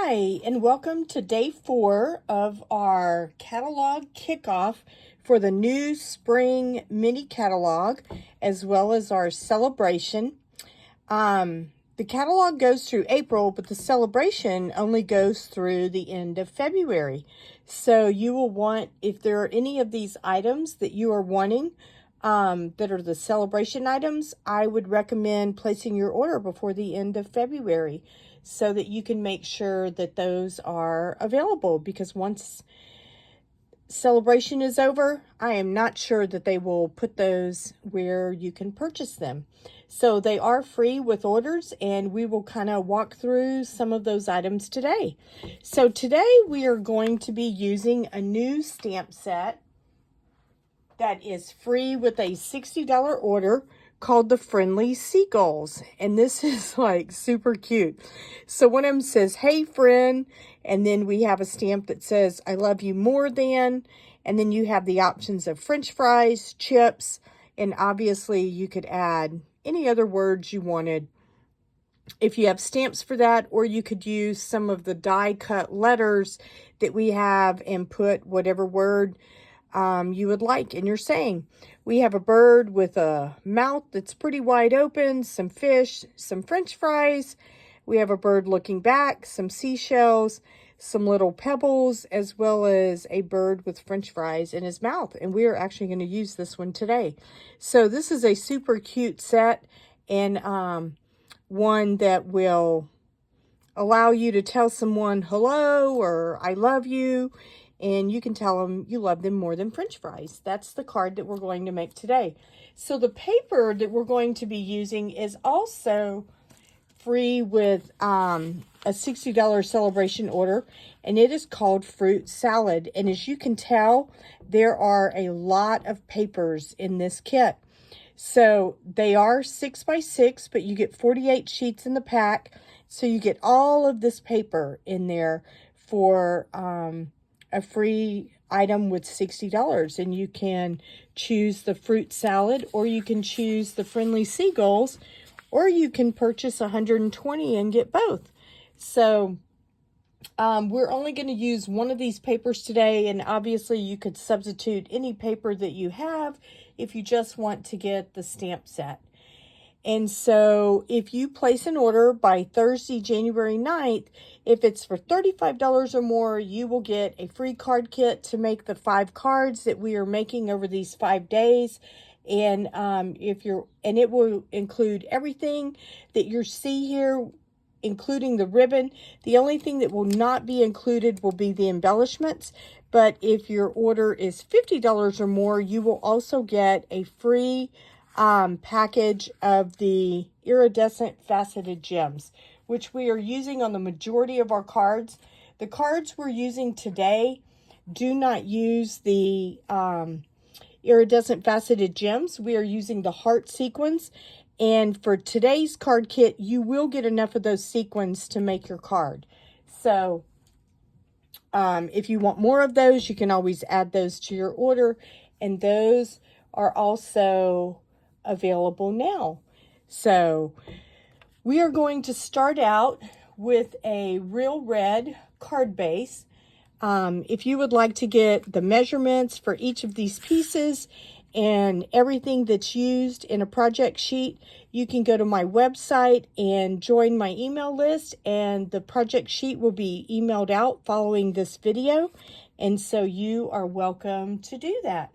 Hi, and welcome to day 4 of our catalog kickoff for the new spring mini catalog, as well as our celebration. The catalog goes through April, but the celebration only goes through the end of February. So you will want, if there are any of these items that you are wanting, that are the celebration items, I would recommend placing your order before the end of February so that you can make sure that those are available, because once celebration is over, I am not sure that they will put those where you can purchase them. So they are free with orders, and we will kind of walk through some of those items today. So today we are going to be using a new stamp set that is free with a $60 order called the Friendly Seagulls. And this is like super cute. So one of them says, "Hey friend," and then we have a stamp that says, "I love you more than," and then you have the options of French fries, chips, and obviously you could add any other words you wanted if you have stamps for that, or you could use some of the die cut letters that we have and put whatever word you would like in your saying. We have a bird with a mouth that's pretty wide open, some fish, some French fries. We have a bird looking back, some seashells, some little pebbles, as well as a bird with French fries in his mouth. And we are actually going to use this one today. So this is a super cute set, and one that will allow you to tell someone hello or I love you, and you can tell them you love them more than French fries. That's the card that we're going to make today. So the paper that we're going to be using is also free with a $60 celebration order, and it is called Fruit Salad. And as you can tell, there are a lot of papers in this kit. So they are 6x6, but you get 48 sheets in the pack. So you get all of this paper in there for a free item with $60. And you can choose the fruit salad, or you can choose the Friendly Seagulls, or you can purchase 120 and get both. So we're only going to use one of these papers today, and obviously you could substitute any paper that you have if you just want to get the stamp set. And so if you place an order by Thursday, January 9th, if it's for $35 or more, you will get a free card kit to make the 5 cards that we are making over these 5 days. And it will include everything that you see here, including the ribbon. The only thing that will not be included will be the embellishments. But if your order is $50 or more, you will also get a free package of the Iridescent Faceted Gems, which we are using on the majority of our cards. The cards we're using today do not use the Iridescent Faceted Gems. We are using the heart sequins. And for today's card kit, you will get enough of those sequins to make your card. So if you want more of those, you can always add those to your order. And those are also available now. So we are going to start out with a real red card base. If you would like to get the measurements for each of these pieces and everything that's used in a project sheet, you can go to my website and join my email list, and the project sheet will be emailed out following this video. And so you are welcome to do that.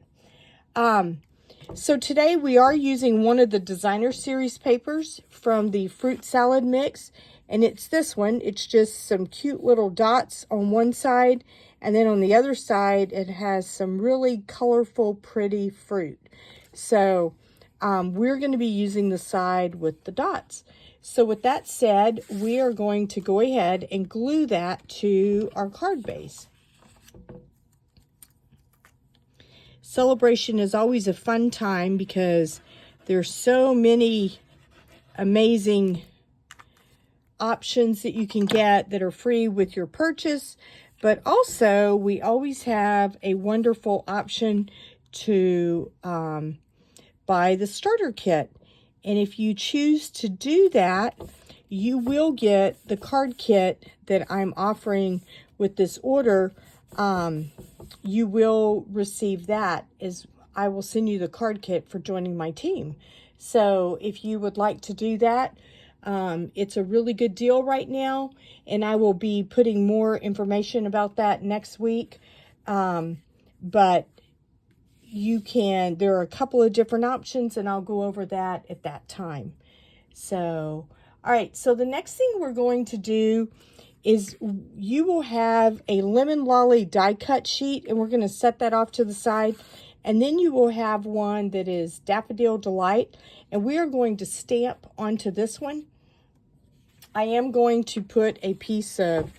So today we are using one of the designer series papers from the fruit salad mix, and it's this one. It's just some cute little dots on one side, and then on the other side it has some really colorful, pretty fruit. So we're going to be using the side with the dots. So with that said, we are going to go ahead and glue that to our card base. Celebration is always a fun time because there's so many amazing options that you can get that are free with your purchase, but also we always have a wonderful option to buy the starter kit. And if you choose to do that, you will get the card kit that I'm offering with this order. You will receive that, as I will send you the card kit for joining my team. So if you would like to do that, it's a really good deal right now, and I will be putting more information about that next week. But you can, there are a couple of different options, and I'll go over that at that time. So, all right, so the next thing we're going to do is you will have a lemon lolly die cut sheet, and we're going to set that off to the side. And then you will have one that is Daffodil Delight, and we are going to stamp onto this one. I am going to put a piece of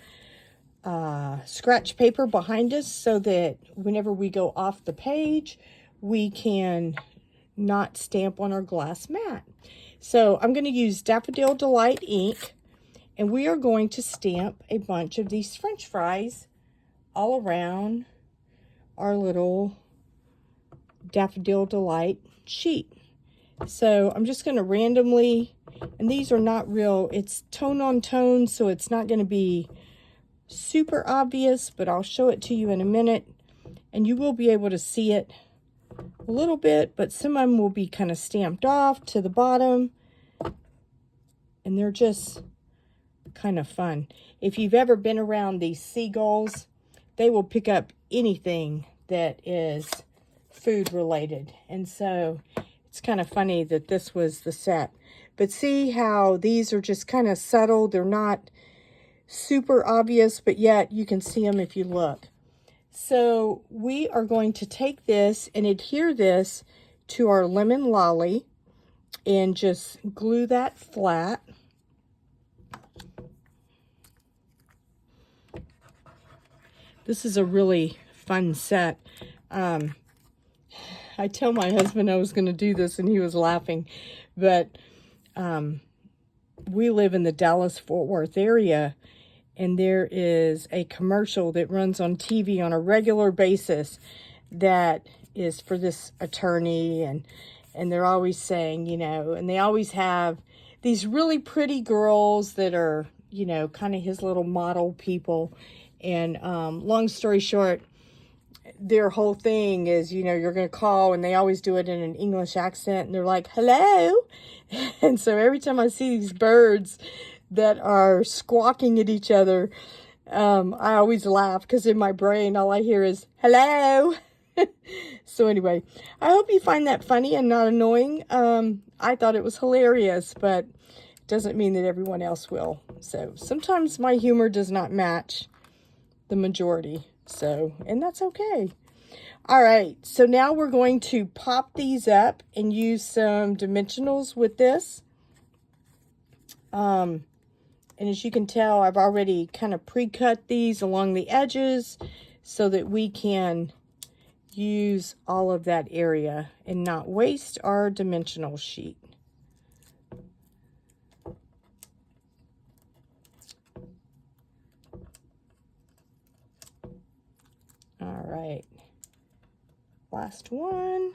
scratch paper behind us so that whenever we go off the page, we can not stamp on our glass mat. So I'm going to use Daffodil Delight ink, and we are going to stamp a bunch of these French fries all around our little Daffodil Delight sheet. So I'm just going to randomly, and these are not real, it's tone on tone, so it's not going to be super obvious, but I'll show it to you in a minute, and you will be able to see it a little bit, but some of them will be kind of stamped off to the bottom, and they're just kind of fun. If you've ever been around these seagulls, they will pick up anything that is food related, and so it's kind of funny that this was the set. But see how these are just kind of subtle, they're not super obvious, but yet you can see them if you look. So we are going to take this and adhere this to our lemon lolly and just glue that flat. This is a really fun set. I tell my husband I was going to do this and he was laughing, but we live in the Dallas-Fort Worth area, and there is a commercial that runs on TV on a regular basis that is for this attorney, and they're always saying, you know, and they always have these really pretty girls that are, you know, kind of his little model people. And long story short, their whole thing is, you know, you're going to call, and they always do it in an English accent, and they're like, hello. And so every time I see these birds that are squawking at each other, I always laugh, because in my brain, all I hear is, hello. So anyway, I hope you find that funny and not annoying. I thought it was hilarious, but it doesn't mean that everyone else will. So sometimes my humor does not match the majority. So, and that's okay. All right, so now we're going to pop these up and use some dimensionals with this. And as you can tell, I've already kind of pre-cut these along the edges so that we can use all of that area and not waste our dimensional sheet. All right, last one.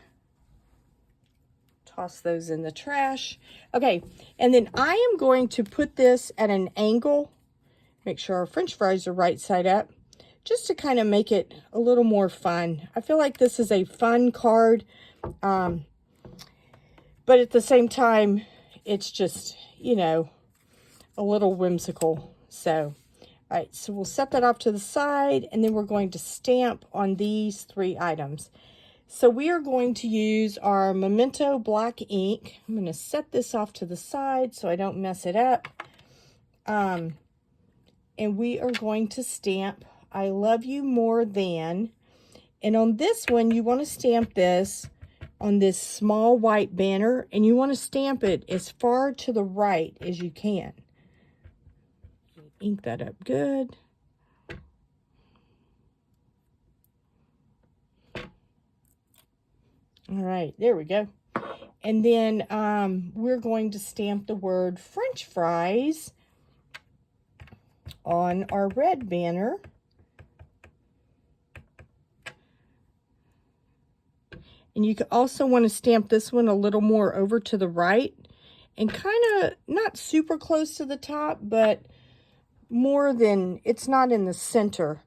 Toss those in the trash. Okay, and then I am going to put this at an angle. Make sure our French fries are right side up, just to kind of make it a little more fun. I feel like this is a fun card, but at the same time, it's just, you know, a little whimsical. So, all right, so we'll set that off to the side, and then we're going to stamp on these 3 items. So we are going to use our Memento black ink. I'm going to set this off to the side so I don't mess it up. And we are going to stamp I Love You More Than. And on this one, you want to stamp this on this small white banner, and you want to stamp it as far to the right as you can. Ink that up good. All right, there we go. And then we're going to stamp the word French fries on our red banner. And you could also want to stamp this one a little more over to the right and kind of not super close to the top, but more than, it's not in the center.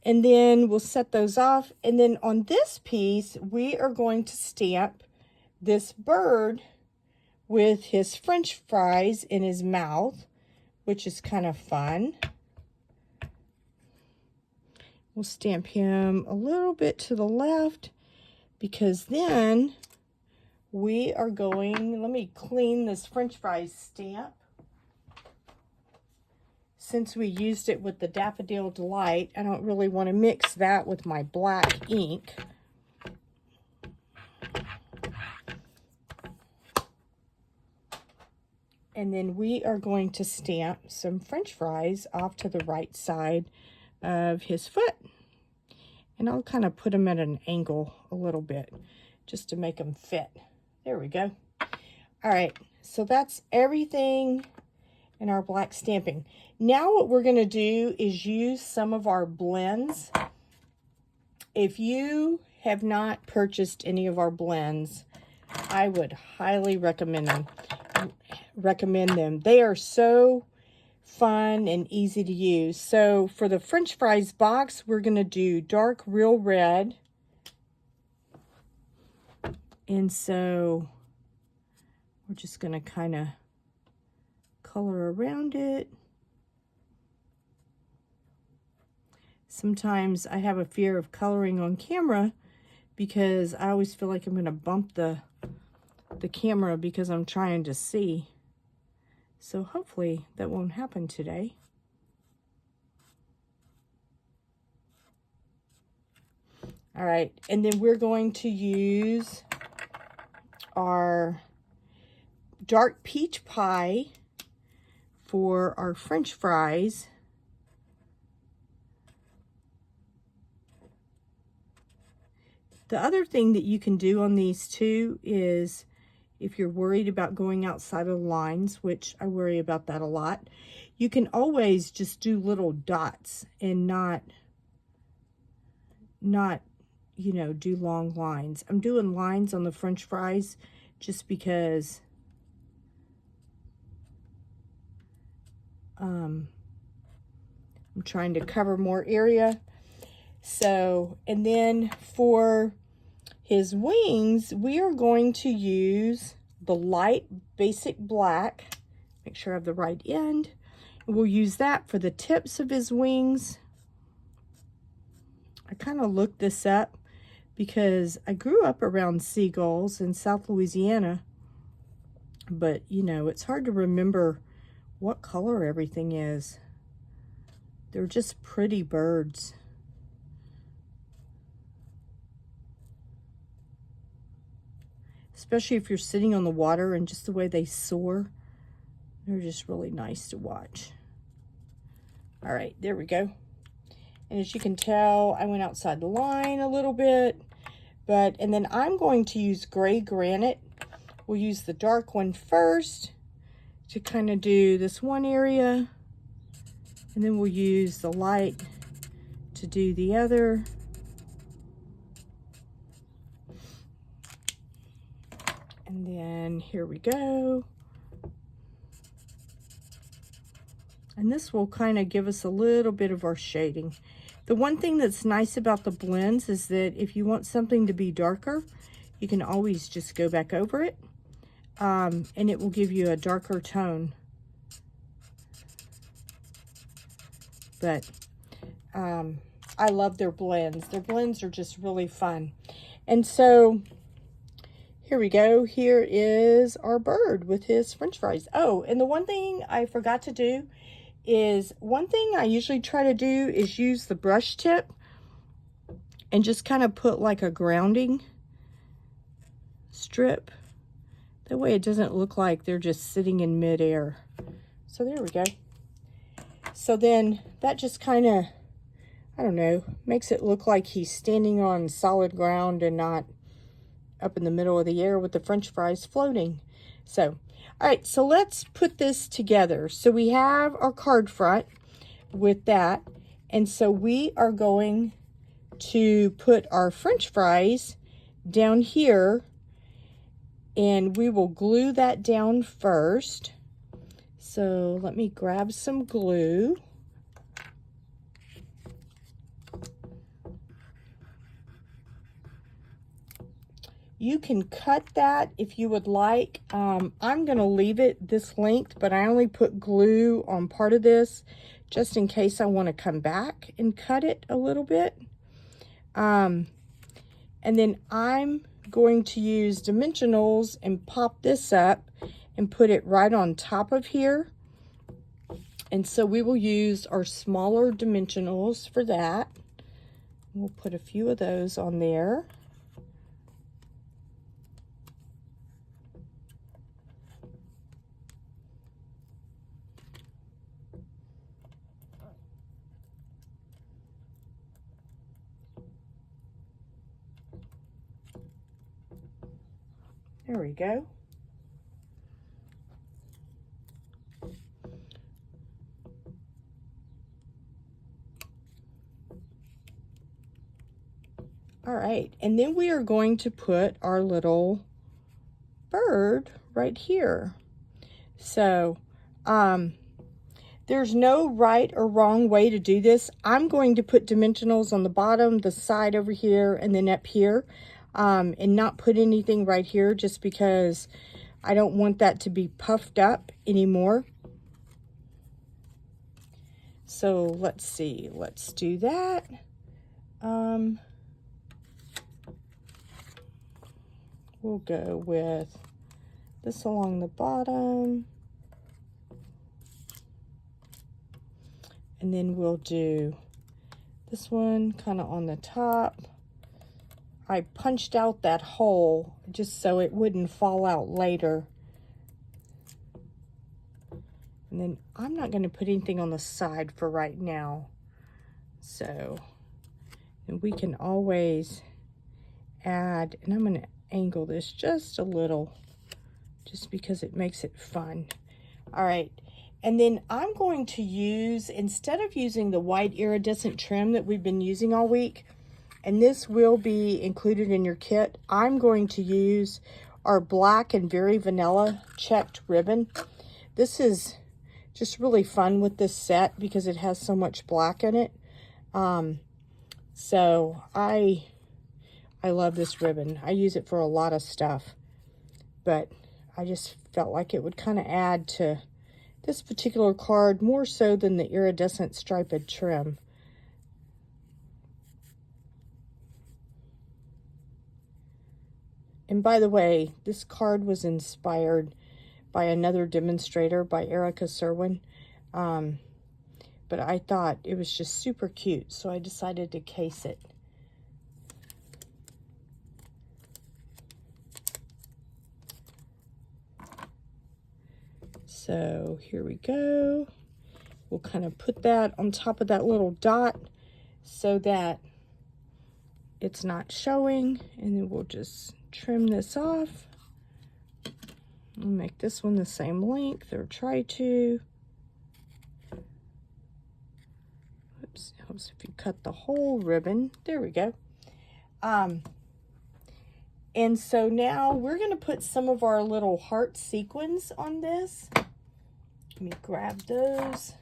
And then we'll set those off. And then on this piece, we are going to stamp this bird with his French fries in his mouth, which is kind of fun. We'll stamp him a little bit to the left, because then we are going, let me clean this French fries stamp. Since we used it with the Daffodil Delight, I don't really want to mix that with my black ink. And then we are going to stamp some French fries off to the right side of his foot. And I'll kind of put them at an angle a little bit just to make them fit. There we go. All right, so that's everything in our black stamping. Now what we're going to do is use some of our blends. If you have not purchased any of our blends, I would highly recommend them. They are so fun and easy to use. So for the French fries box, we're going to do dark real red. And so we're just going to kind of color around it. Sometimes I have a fear of coloring on camera because I always feel like I'm going to bump the camera because I'm trying to see. So hopefully that won't happen today. All right, and then we're going to use our dark peach pie for our French fries. The other thing that you can do on these too is, if you're worried about going outside of the lines, which I worry about that a lot, you can always just do little dots and not, you know, do long lines. I'm doing lines on the French fries just because I'm trying to cover more area. So, and then for his wings, we are going to use the light basic black. Make sure I have the right end. We'll use that for the tips of his wings. I kind of looked this up because I grew up around seagulls in South Louisiana, but you know, it's hard to remember what color everything is. They're just pretty birds. Especially if you're sitting on the water, and just the way they soar, they're just really nice to watch. All right, there we go. And as you can tell, I went outside the line a little bit, and then I'm going to use gray granite. We'll use the dark one first to kind of do this one area, and then we'll use the light to do the other. And then here we go. And this will kind of give us a little bit of our shading. The one thing that's nice about the blends is that if you want something to be darker, you can always just go back over it. And it will give you a darker tone. But I love their blends. Their blends are just really fun. And so here we go. Here is our bird with his French fries. Oh, and the one thing I forgot to do is, one thing I usually try to do is use the brush tip and just kind of put like a grounding strip. That way it doesn't look like they're just sitting in midair. So there we go. So then that just kind of, I don't know, makes it look like he's standing on solid ground and not up in the middle of the air with the French fries floating. So, all right, so let's put this together. So we have our card front with that. And so we are going to put our French fries down here. And we will glue that down first. So let me grab some glue. You can cut that if you would like. I'm going to leave it this length, but I only put glue on part of this just in case I want to come back and cut it a little bit. And then I'm going to use dimensionals and pop this up and put it right on top of here. And so we will use our smaller dimensionals for that. We'll put a few of those on there. There we go. All right, and then we are going to put our little bird right here. So there's no right or wrong way to do this. I'm going to put dimensionals on the bottom, the side over here, and then up here, and not put anything right here just because I don't want that to be puffed up anymore. So let's see, let's do that. We'll go with this along the bottom. And then we'll do this one kind of on the top. I punched out that hole just so it wouldn't fall out later. And then I'm not going to put anything on the side for right now. So, and we can always add, and I'm going to angle this just a little just because it makes it fun. All right, and then I'm going to use, instead of using the white iridescent trim that we've been using all week, and this will be included in your kit, I'm going to use our black and very vanilla checked ribbon. This is just really fun with this set because it has so much black in it. So I love this ribbon. I use it for a lot of stuff, but I just felt like it would kind of add to this particular card more so than the iridescent striped trim. And by the way, this card was inspired by another demonstrator by Erica Serwin. But I thought it was just super cute, so I decided to case it. So here we go. We'll kind of put that on top of that little dot so that it's not showing, and then we'll just trim this off. We'll make this one the same length, or try to. Oops, helps if you cut the whole ribbon. There we go. And so now we're going to put some of our little heart sequins on this. Let me grab those.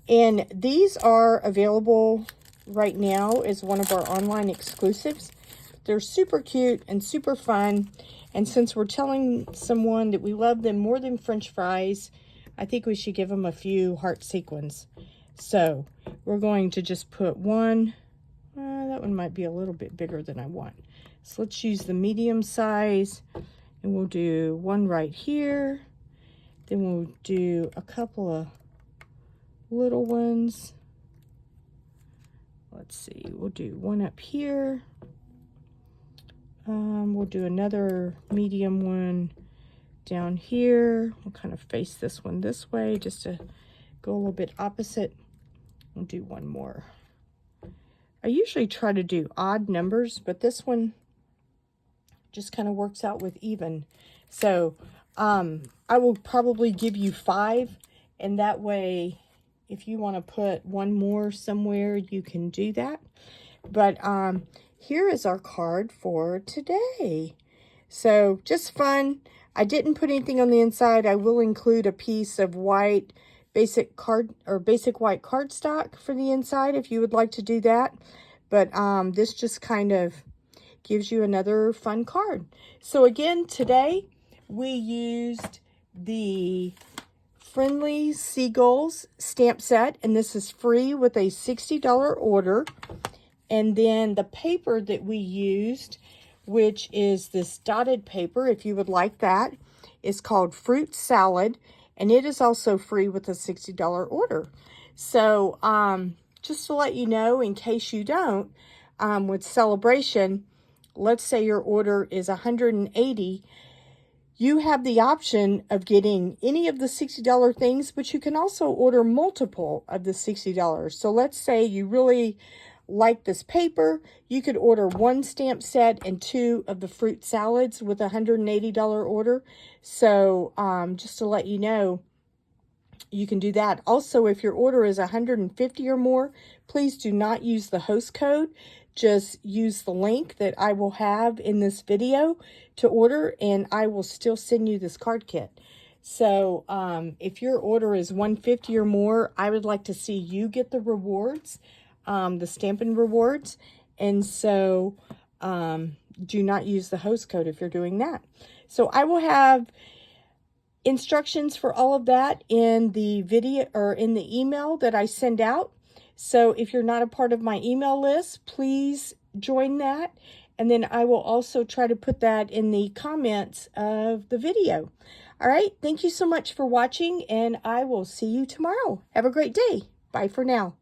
And these are available right now as one of our online exclusives. They're super cute and super fun. And since we're telling someone that we love them more than French fries, I think we should give them a few heart sequins. So we're going to just put one. That one might be a little bit bigger than I want. So let's use the medium size, and we'll do one right here. Then we'll do a couple of little ones. Let's see, we'll do one up here. We'll do another medium one down here. We'll kind of face this one this way just to go a little bit opposite. We'll do one more. I usually try to do odd numbers, but this one just kind of works out with even. So I will probably give you 5, and that way if you want to put one more somewhere, you can do that. But here is our card for today. So just fun. I didn't put anything on the inside. I will include a piece of white basic white cardstock for the inside if you would like to do that. But this just kind of gives you another fun card. So again, today we used the Friendly Seagulls stamp set, and this is free with a $60 order. And then the paper that we used, which is this dotted paper, if you would like that, is called Fruit Salad, and it is also free with a $60 order. So just to let you know, in case you don't, with Sale-a-Bration, let's say your order is $180, you have the option of getting any of the $60 things, but you can also order multiple of the $60. So let's say you really like this paper, you could order one stamp set and 2 of the fruit salads with a $180 order. So just to let you know, you can do that. Also, if your order is $150 or more, please do not use the host code. Just use the link that I will have in this video to order, and I will still send you this card kit. So if your order is $150 or more, I would like to see you get the rewards, the Stampin' rewards. And so do not use the host code if you're doing that. So I will have instructions for all of that in the video or in the email that I send out. So if you're not a part of my email list, please join that. And then I will also try to put that in the comments of the video. All right. Thank you so much for watching, and I will see you tomorrow. Have a great day. Bye for now.